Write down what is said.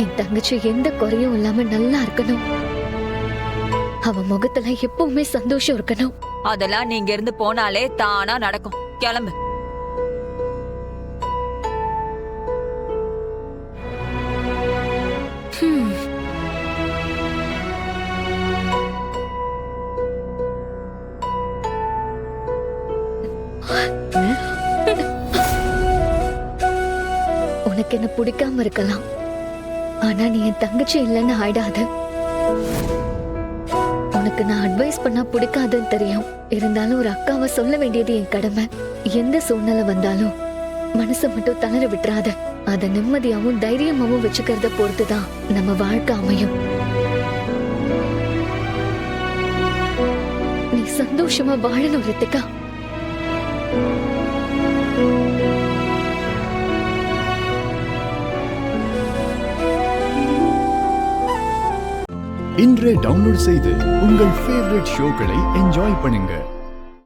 என் தங்கச்சி எந்த குறையும் இல்லாம நல்லா இருக்கணும். அவ முகத்துல எப்பவுமே சந்தோஷம் இருக்கணும். அதெல்லாம் நீங்க இருந்து போனாலே தானா நடக்கும். கிளம்பு. உனக்கு என்ன பிடிக்காம இருக்கலாம், ஆனா நீ என் தங்கச்சி இல்லைன்னு ஆயிடாது. உனக்கு நான் அட்வைஸ் பண்ணா பிடிக்காதுன்னு தெரியும். இருந்தாலும் ஒரு அக்காவை சொல்ல வேண்டியது என் கடமை. எந்த சூழ்நிலை வந்தாலும் மனசை மட்டும் தளர விட்டுறாத. அத நிம்மதியாவும் தைரியமாவும் வச்சுக்கிறத பொறுத்துதான் நம்ம வாழ்க்கை அமையும். நீ சந்தோஷமா வாழணும் ரித்திகா. இன்றே டவுன்லோட் செய்து உங்கள் ஃபேவரட் ஷோக்களை என்ஜாய் பண்ணுங்க.